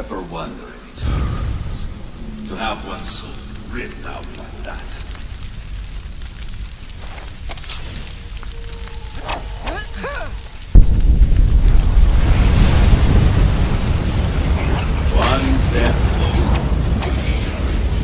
ever wonder in its hurts? To have one's soul ripped out like that. One step closer to eternity.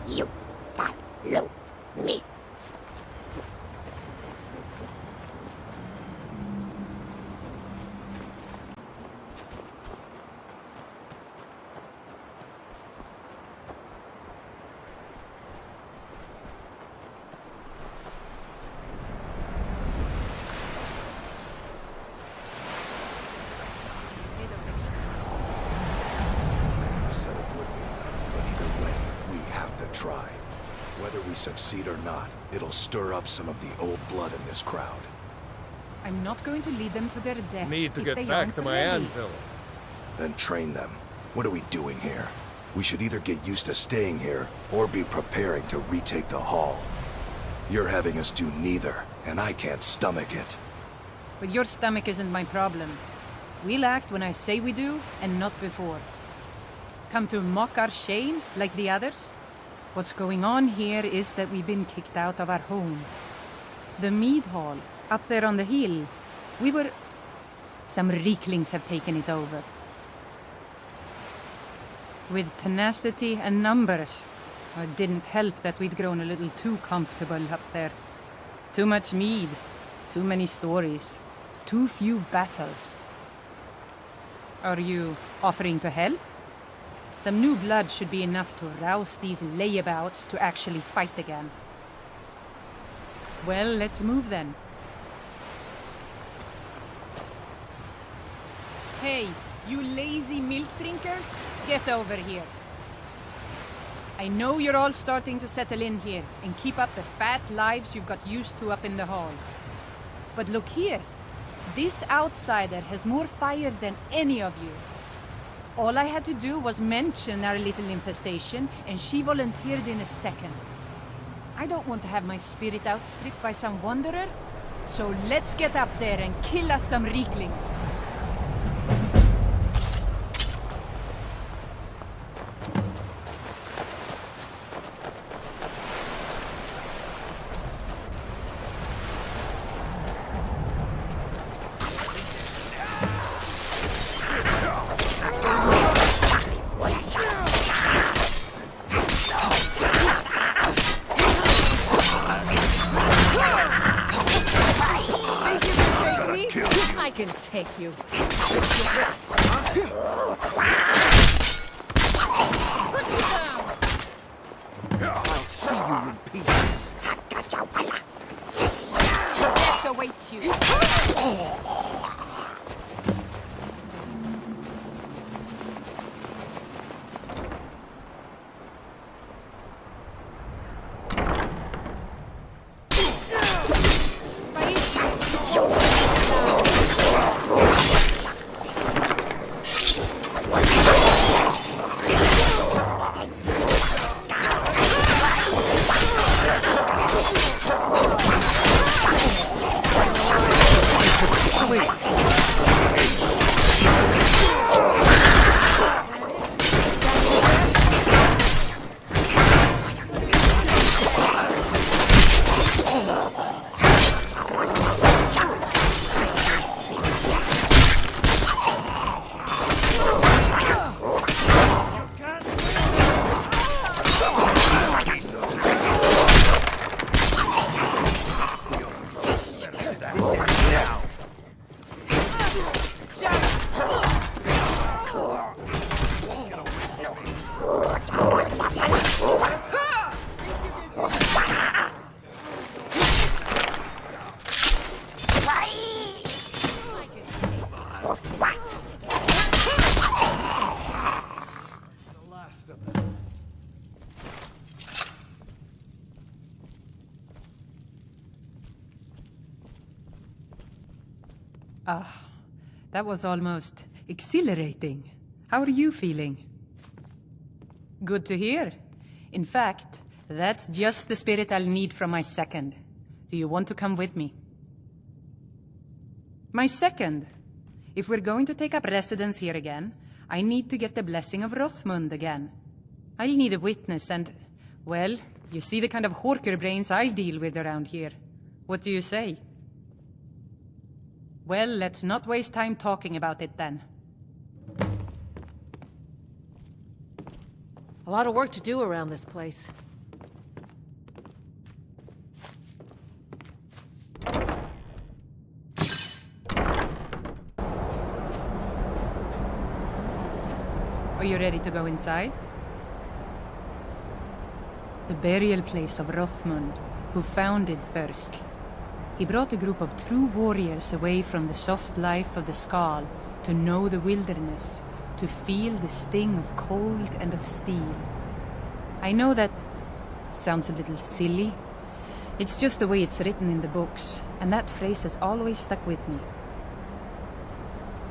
You follow me. Try. Whether we succeed or not, it'll stir up some of the old blood in this crowd. I'm not going to lead them to their death. Need to if get they back aren't to my ready. anvil. Then train them. What are we doing here? We should either get used to staying here, or be preparing to retake the hall. You're having us do neither, and I can't stomach it. But your stomach isn't my problem. We'll act when I say we do, and not before. Come to mock our shame, like the others? What's going on here is that we've been kicked out of our home. The mead hall, up there on the hill. Some Reeklings have taken it over. With tenacity and numbers. It didn't help that we'd grown a little too comfortable up there. Too much mead, too many stories, too few battles. Are you offering to help? Some new blood should be enough to rouse these layabouts to actually fight again. Well, let's move then. Hey, you lazy milk drinkers, get over here. I know you're all starting to settle in here and keep up the fat lives you've got used to up in the hall. But look here, this outsider has more fire than any of you. All I had to do was mention our little infestation, and she volunteered in a second. I don't want to have my spirit outstripped by some wanderer, so let's get up there and kill us some Reeklings. I can take you. I'll see you in pieces. Death awaits you. Ah, that was almost exhilarating. How are you feeling? Good to hear. In fact, that's just the spirit I'll need from my second. Do you want to come with me? My second? If we're going to take up residence here again, I need to get the blessing of Rothmund again. I'll need a witness and, well, you see the kind of horker brains I deal with around here. What do you say? Well, let's not waste time talking about it then. A lot of work to do around this place. Are you ready to go inside? The burial place of Rothmund, who founded Thirsky. He brought a group of true warriors away from the soft life of the Skal to know the wilderness, to feel the sting of cold and of steel. I know that sounds a little silly. It's just the way it's written in the books, and that phrase has always stuck with me.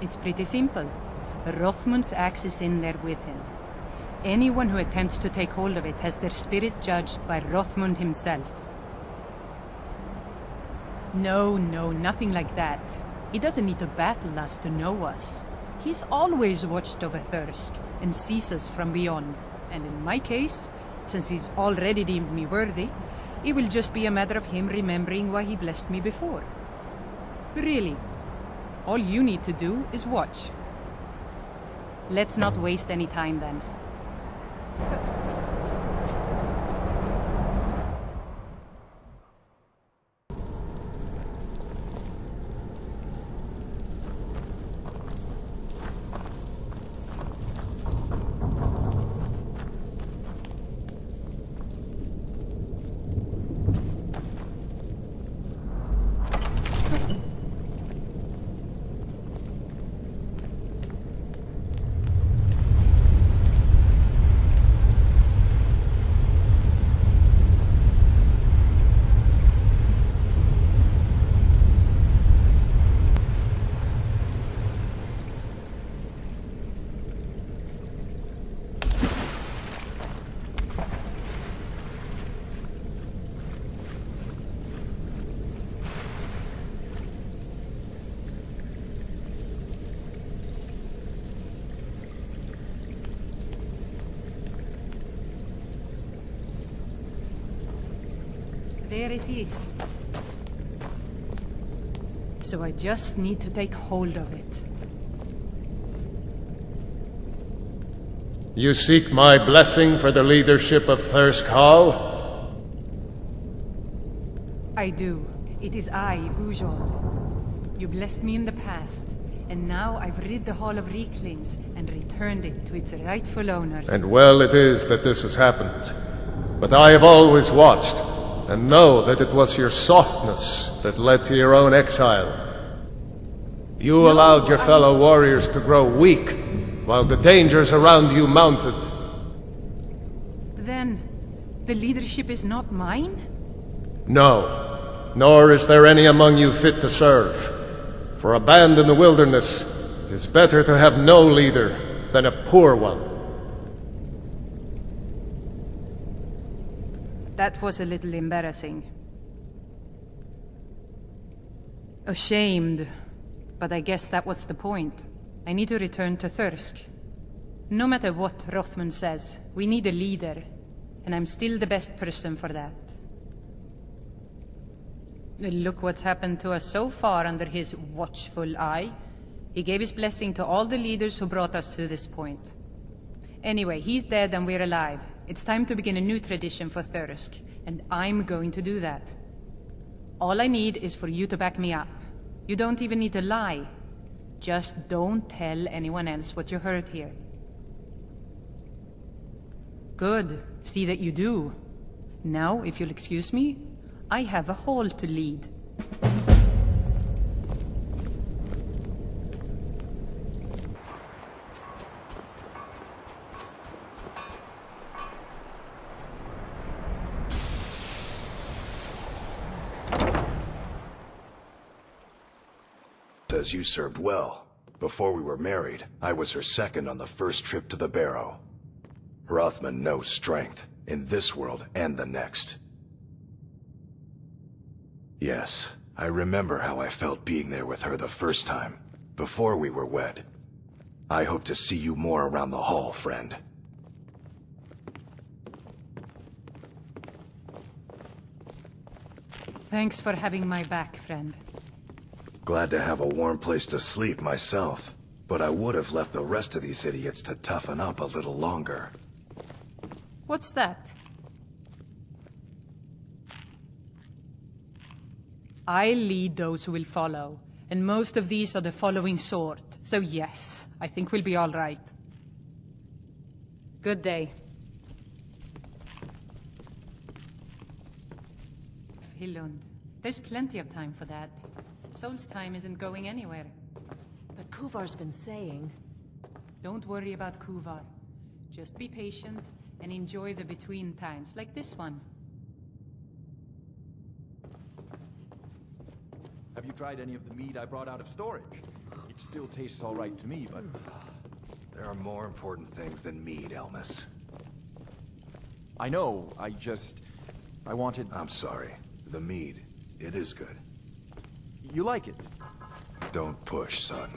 It's pretty simple. Rothmund's axe is in there with him. Anyone who attempts to take hold of it has their spirit judged by Rothmund himself. No, nothing like that. He doesn't need to battle us to know us. He's always watched over Thirsk and sees us from beyond. And in my case, since he's already deemed me worthy, it will just be a matter of him remembering why he blessed me before. Really, all you need to do is watch. Let's not waste any time then. There it is. So I just need to take hold of it. You seek my blessing for the leadership of Thirsk Hall? I do. It is I, Bujold. You blessed me in the past, and now I've rid the Hall of Reeklings and returned it to its rightful owners. And well it is that this has happened. But I have always watched, and know that it was your softness that led to your own exile. You allowed your fellow warriors to grow weak, while the dangers around you mounted. Then, the leadership is not mine? No, nor is there any among you fit to serve. For a band in the wilderness, it is better to have no leader than a poor one. That was a little embarrassing. Ashamed, but I guess that was the point. I need to return to Thirsk. No matter what Rothmund says, we need a leader, and I'm still the best person for that. Look what's happened to us so far under his watchful eye. He gave his blessing to all the leaders who brought us to this point. Anyway, he's dead and we're alive. It's time to begin a new tradition for Thirsk, and I'm going to do that. All I need is for you to back me up. You don't even need to lie. Just don't tell anyone else what you heard here. Good. See that you do. Now, if you'll excuse me, I have a hall to lead. Says you served well. Before we were married, I was her second on the first trip to the Barrow. Rothman knows strength, in this world and the next. Yes, I remember how I felt being there with her the first time, before we were wed. I hope to see you more around the hall, friend. Thanks for having my back, friend. Glad to have a warm place to sleep myself, but I would have left the rest of these idiots to toughen up a little longer. What's that? I lead those who will follow, and most of these are the following sort. So yes, I think we'll be all right. Good day. Hillund. There's plenty of time for that. Soul's time isn't going anywhere. But Kuvar's been saying... Don't worry about Kuvar. Just be patient and enjoy the between times, like this one. Have you tried any of the meat I brought out of storage? It still tastes all right to me, but... There are more important things than mead, Elmas. I know, I wanted... I'm sorry. The mead, it is good. You like it? Don't push, son.